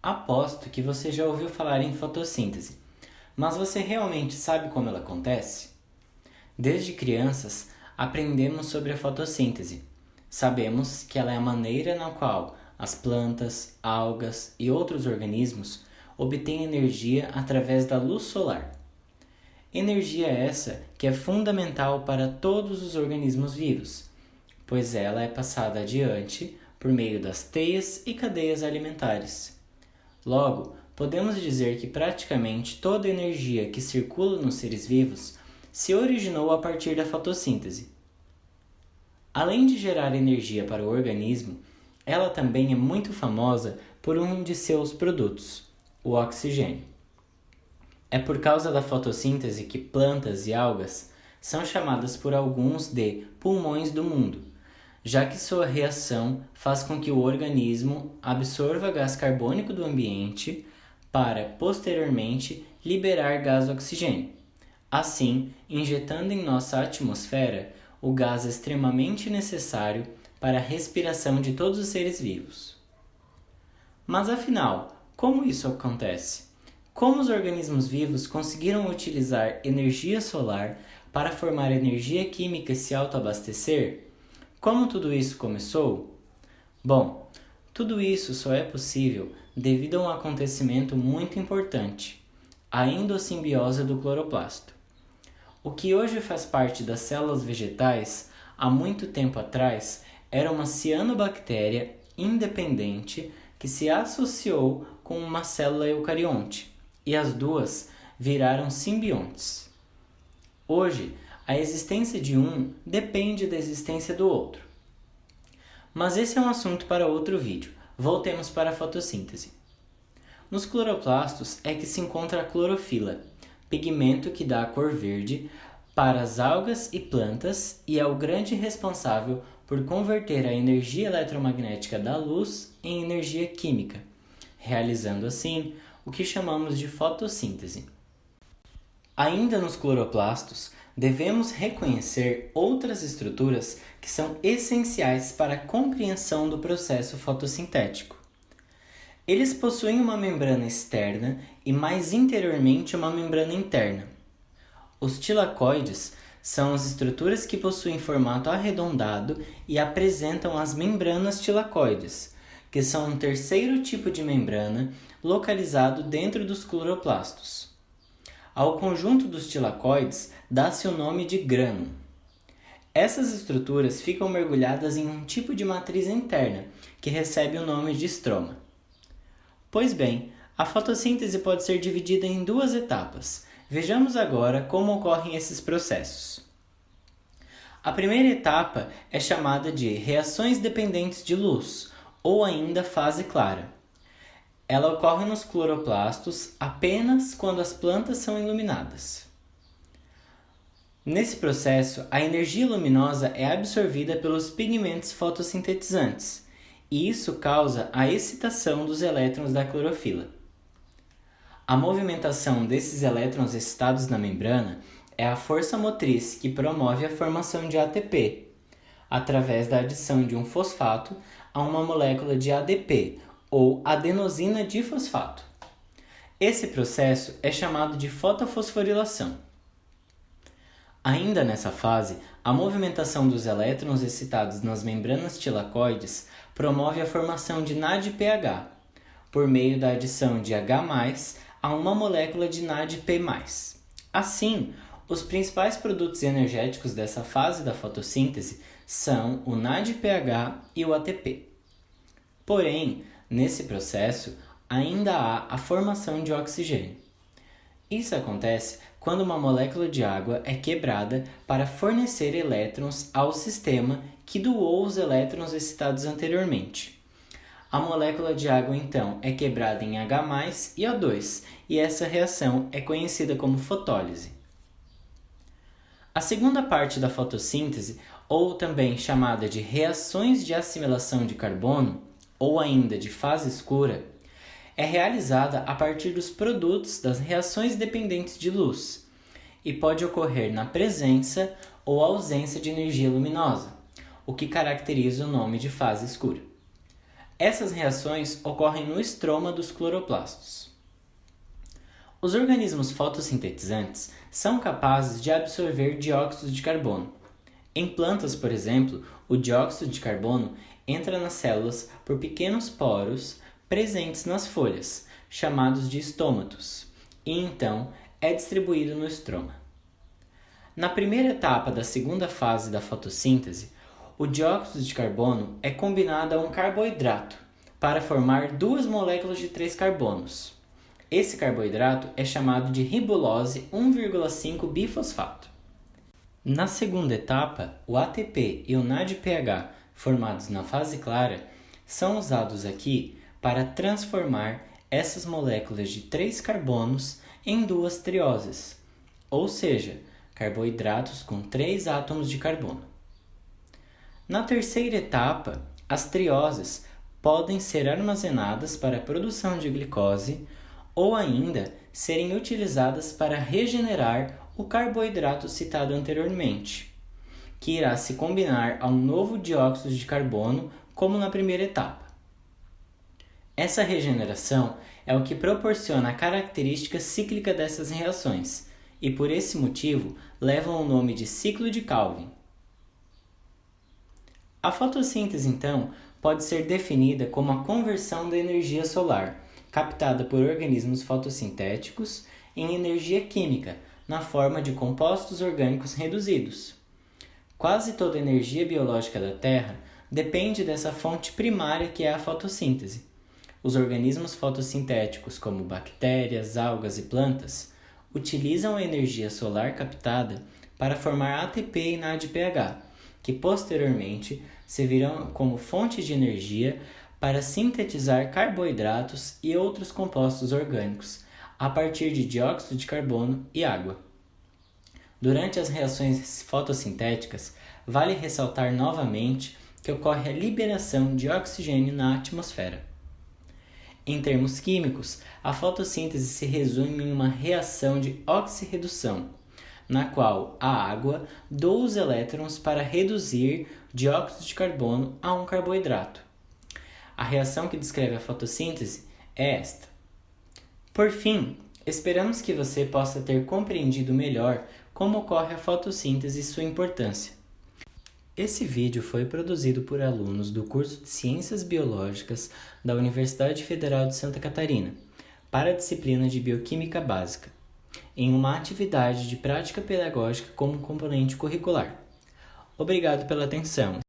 Aposto que você já ouviu falar em fotossíntese, mas você realmente sabe como ela acontece? Desde crianças, aprendemos sobre a fotossíntese. Sabemos que ela é a maneira na qual as plantas, algas e outros organismos obtêm energia através da luz solar. Energia essa que é fundamental para todos os organismos vivos, pois ela é passada adiante por meio das teias e cadeias alimentares. Logo, podemos dizer que praticamente toda a energia que circula nos seres vivos se originou a partir da fotossíntese. Além de gerar energia para o organismo, ela também é muito famosa por um de seus produtos, o oxigênio. É por causa da fotossíntese que plantas e algas são chamadas por alguns de pulmões do mundo, já que sua reação faz com que o organismo absorva gás carbônico do ambiente para, posteriormente, liberar gás oxigênio. Assim, injetando em nossa atmosfera o gás extremamente necessário para a respiração de todos os seres vivos. Mas afinal, como isso acontece? Como os organismos vivos conseguiram utilizar energia solar para formar energia química e se autoabastecer? Como tudo isso começou? Bom, tudo isso só é possível devido a um acontecimento muito importante, a endossimbiose do cloroplasto. O que hoje faz parte das células vegetais, há muito tempo atrás, era uma cianobactéria independente que se associou com uma célula eucarionte, e as duas viraram simbiontes. Hoje, a existência de um depende da existência do outro. Mas esse é um assunto para outro vídeo. Voltemos para a fotossíntese. Nos cloroplastos é que se encontra a clorofila, pigmento que dá a cor verde para as algas e plantas e é o grande responsável por converter a energia eletromagnética da luz em energia química, realizando assim o que chamamos de fotossíntese. Ainda nos cloroplastos, devemos reconhecer outras estruturas que são essenciais para a compreensão do processo fotossintético. Eles possuem uma membrana externa e mais interiormente uma membrana interna. Os tilacoides são as estruturas que possuem formato arredondado e apresentam as membranas tilacoides, que são um terceiro tipo de membrana localizado dentro dos cloroplastos. Ao conjunto dos tilacoides dá-se o nome de grânulo. Essas estruturas ficam mergulhadas em um tipo de matriz interna, que recebe o nome de estroma. Pois bem, a fotossíntese pode ser dividida em duas etapas. Vejamos agora como ocorrem esses processos. A primeira etapa é chamada de reações dependentes de luz, ou ainda fase clara. Ela ocorre nos cloroplastos apenas quando as plantas são iluminadas. Nesse processo, a energia luminosa é absorvida pelos pigmentos fotossintetizantes, e isso causa a excitação dos elétrons da clorofila. A movimentação desses elétrons excitados na membrana é a força motriz que promove a formação de ATP, através da adição de um fosfato a uma molécula de ADP, ou adenosina difosfato. Esse processo é chamado de fotofosforilação. Ainda nessa fase, a movimentação dos elétrons excitados nas membranas tilacoides promove a formação de NADPH, por meio da adição de H+, a uma molécula de NADP+. Assim, os principais produtos energéticos dessa fase da fotossíntese são o NADPH e o ATP. Porém, nesse processo, ainda há a formação de oxigênio. Isso acontece quando uma molécula de água é quebrada para fornecer elétrons ao sistema que doou os elétrons excitados anteriormente. A molécula de água, então, é quebrada em H+, e O2, e essa reação é conhecida como fotólise. A segunda parte da fotossíntese, ou também chamada de reações de assimilação de carbono, ou ainda de fase escura, é realizada a partir dos produtos das reações dependentes de luz e pode ocorrer na presença ou ausência de energia luminosa, o que caracteriza o nome de fase escura. Essas reações ocorrem no estroma dos cloroplastos. Os organismos fotossintetizantes são capazes de absorver dióxido de carbono. Em plantas, por exemplo, o dióxido de carbono entra nas células por pequenos poros presentes nas folhas, chamados de estômatos, e então é distribuído no estroma. Na primeira etapa da segunda fase da fotossíntese, o dióxido de carbono é combinado a um carboidrato para formar duas moléculas de 3 carbonos. Esse carboidrato é chamado de ribulose 1,5-bifosfato. Na segunda etapa, o ATP e o NADPH, formados na fase clara, são usados aqui para transformar essas moléculas de 3 carbonos em duas trioses, ou seja, carboidratos com 3 átomos de carbono. Na terceira etapa, as trioses podem ser armazenadas para a produção de glicose ou ainda serem utilizadas para regenerar o carboidrato citado anteriormente, que irá se combinar a um novo dióxido de carbono, como na primeira etapa. Essa regeneração é o que proporciona a característica cíclica dessas reações e, por esse motivo, levam o nome de ciclo de Calvin. A fotossíntese, então, pode ser definida como a conversão da energia solar, captada por organismos fotossintéticos, em energia química, na forma de compostos orgânicos reduzidos. Quase toda a energia biológica da Terra depende dessa fonte primária que é a fotossíntese. Os organismos fotossintéticos, como bactérias, algas e plantas, utilizam a energia solar captada para formar ATP e NADPH, que posteriormente servirão como fonte de energia para sintetizar carboidratos e outros compostos orgânicos a partir de dióxido de carbono e água. Durante as reações fotossintéticas, vale ressaltar novamente que ocorre a liberação de oxigênio na atmosfera. Em termos químicos, a fotossíntese se resume em uma reação de oxirredução, na qual a água doa os elétrons para reduzir dióxido de carbono a um carboidrato. A reação que descreve a fotossíntese é esta. Por fim, esperamos que você possa ter compreendido melhor como ocorre a fotossíntese e sua importância. Esse vídeo foi produzido por alunos do curso de Ciências Biológicas da Universidade Federal de Santa Catarina, para a disciplina de Bioquímica Básica, em uma atividade de prática pedagógica como componente curricular. Obrigado pela atenção.